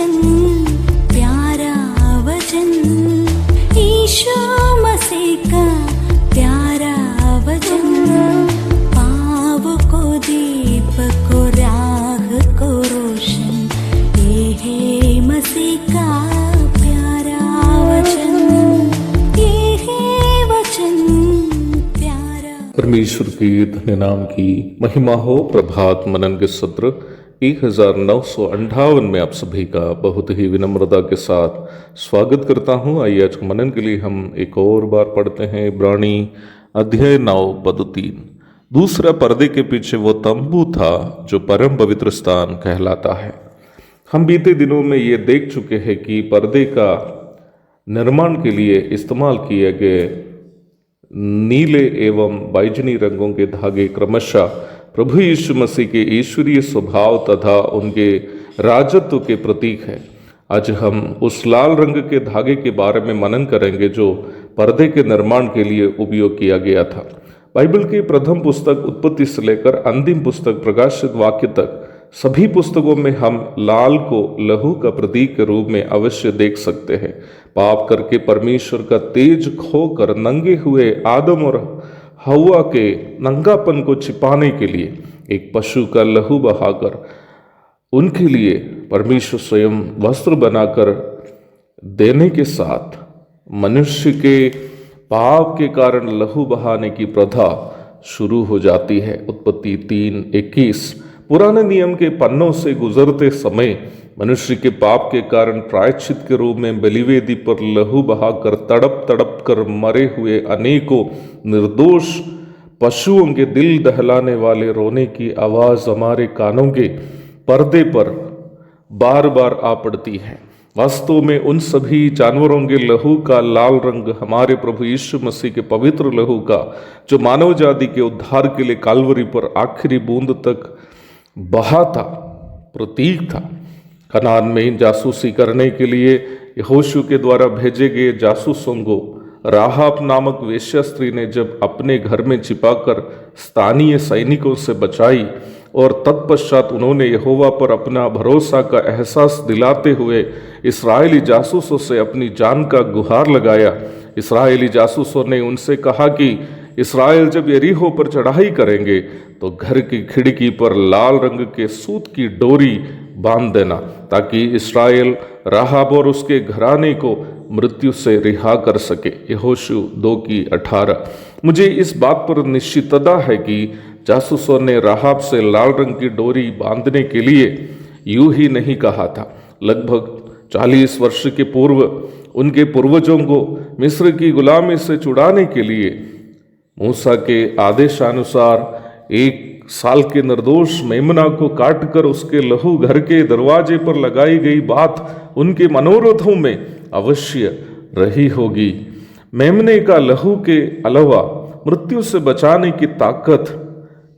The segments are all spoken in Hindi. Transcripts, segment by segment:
वचन, प्यारा वचन, यीशु मसीह का प्यारा वचन, पाव को दीप को राह को रोशन, ये है मसीह का प्यारा वचन, ये है वचन प्यारा। परमेश्वर के धन्य नाम की महिमा हो। प्रभात मनन के सत्र 1958 में आप सभी का बहुत ही विनम्रता के साथ स्वागत करता हूं। आइए आज मनन के लिए हम एक और बार पढ़ते हैं इब्रानी अध्याय 9 पद 3। दूसरा पर्दे के पीछे वो तंबू था जो परम पवित्र स्थान कहलाता है। हम बीते दिनों में ये देख चुके हैं कि पर्दे का निर्माण के लिए इस्तेमाल किए गए नीले एवं बैजनी रंगों के धागे क्रमशः प्रभु यीशु मसीह के ईश्वरीय स्वभाव तथा उनके राजत्व के प्रतीक है। आज हम उस लाल रंग के धागे के बारे में मनन करेंगे जो पर्दे के निर्माण के लिए उपयोग किया गया था। बाइबल की प्रथम पुस्तक उत्पत्ति से लेकर अंतिम पुस्तक प्रकाशित वाक्य तक सभी पुस्तकों में हम लाल को लहू का प्रतीक के रूप में अवश्य देख सकते हैं। पाप करके परमेश्वर का तेज खोकर नंगे हुए आदम और हवा के नंगापन को छिपाने के लिए एक पशु का लहू बहाकर उनके लिए परमेश्वर स्वयं वस्त्र बनाकर देने के साथ मनुष्य के पाप के कारण लहू बहाने की प्रथा शुरू हो जाती है। उत्पत्ति 3:21। पुराने नियम के पन्नों से गुजरते समय मनुष्य के पाप के कारण प्रायश्चित के रूप में बलिवेदी पर लहू बहाकर तड़प तड़प कर मरे हुए अनेकों निर्दोष पशुओं के दिल दहलाने वाले रोने की आवाज हमारे कानों के पर्दे पर बार बार आ पड़ती है। वास्तव में उन सभी जानवरों के लहू का लाल रंग हमारे प्रभु यीशु मसीह के पवित्र लहू का जो मानव जाति के उद्धार के लिए काल्वरी पर आखिरी बूंद तक बहा था, प्रतीक था। कनान में जासूसी करने के लिए यहोशू के द्वारा भेजे गए जासूसों को राहाब नामक वेश्या स्त्री ने जब अपने घर में छिपाकर स्थानीय सैनिकों से बचाई और तत्पश्चात उन्होंने यहोवा पर अपना भरोसा का एहसास दिलाते हुए इस्राएली जासूसों से अपनी जान का गुहार लगाया। इस्राएली जासूसों ने उनसे कहा कि इस्राएल जब यरीहो पर चढ़ाई करेंगे तो घर की खिड़की पर लाल रंग के सूत की डोरी बांध देना ताकि इस्राएल राहाब और उसके घराने को मृत्यु से रिहा कर सके। यहोशू 2:18। मुझे इस बात पर निश्चितता है कि जासूसों ने राहाब से लाल रंग की डोरी बांधने के लिए यूं ही नहीं कहा था। लगभग 40 वर्ष के पूर्व उनके पूर्वजों को मिस्र की गुलामी से छुड़ाने के लिए मूसा के आदेशानुसार 1 साल के निर्दोष मेमना को काटकर उसके लहू घर के दरवाजे पर लगाई गई बात उनके मनोरथों में अवश्य रही होगी। मेमने का लहू के अलावा मृत्यु से बचाने की ताकत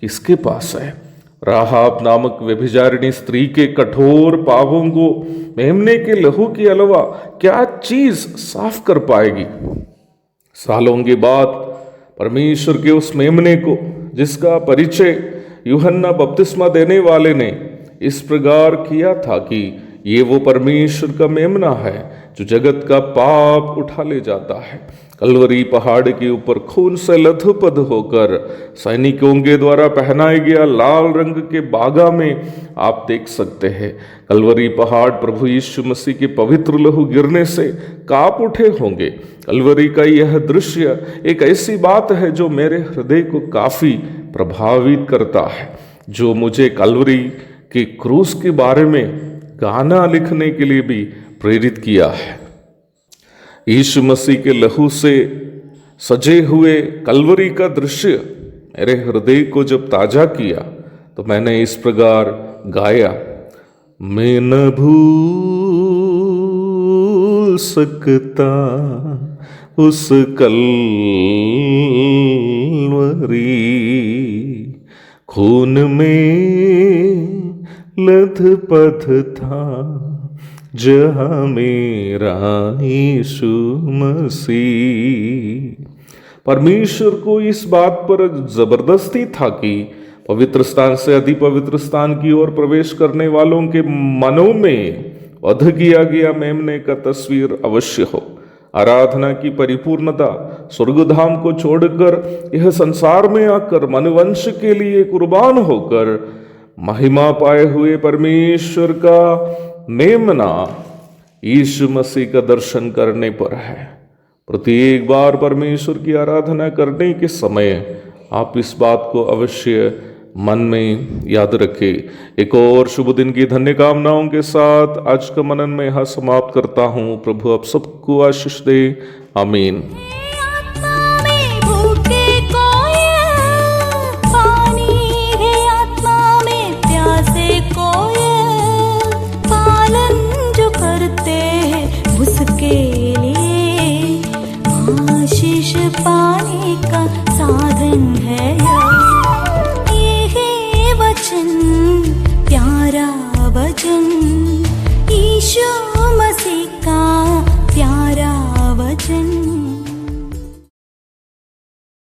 किसके पास है? राहाब नामक व्यभिचारिणी स्त्री के कठोर पापों को मेमने के लहू के अलावा क्या चीज साफ कर पाएगी? सालों के बाद परमेश्वर के उस मेमने को जिसका परिचय यूहन्ना बपतिस्मा देने वाले ने इस प्रकार किया था कि ये वो परमेश्वर का मेमना है जो जगत का पाप उठा ले जाता है। कलवरी पहाड़ के ऊपर खून से लथपथ होकर सैनिकों के द्वारा पहनाया गया लाल रंग के बागा में आप देख सकते हैं। कलवरी पहाड़ प्रभु यीशु मसीह के पवित्र लहू गिरने से कांप उठे होंगे। कलवरी का यह दृश्य एक ऐसी बात है जो मेरे हृदय को काफी प्रभावित करता है, जो मुझे कलवरी के क्रूस के बारे में गाना लिखने के लिए भी प्रेरित किया है। यीशु मसीह के लहू से सजे हुए कलवरी का दृश्य मेरे हृदय को जब ताजा किया तो मैंने इस प्रकार गाया, मैं न भूल सकता उस कलवरी, खून में लथपथ था जहाँ मेरा यीशु मसीह। परमेश्वर को इस बात पर जबरदस्ती था कि पवित्र स्थान से अति पवित्र स्थान की ओर प्रवेश करने वालों के मनों में वध किया गया मेमने का तस्वीर अवश्य हो। आराधना की परिपूर्णता स्वर्गधाम को छोड़कर यह संसार में आकर मनुवंश के लिए कुर्बान होकर महिमा पाए हुए परमेश्वर का मेमना यीशु मसीह का दर्शन करने पर है। प्रत्येक बार परमेश्वर की आराधना करने के समय आप इस बात को अवश्य मन में याद रखें। एक और शुभ दिन की धन्य कामनाओं के साथ आज का मनन में यहाँ समाप्त करता हूँ। प्रभु आप सबको आशीष दे। आमीन। आत्मा में भूखे कोयल पानी है, आत्मा में प्यासे कोयल पालन जो करते हैं उसके लिए आशीष पाने का साधन है।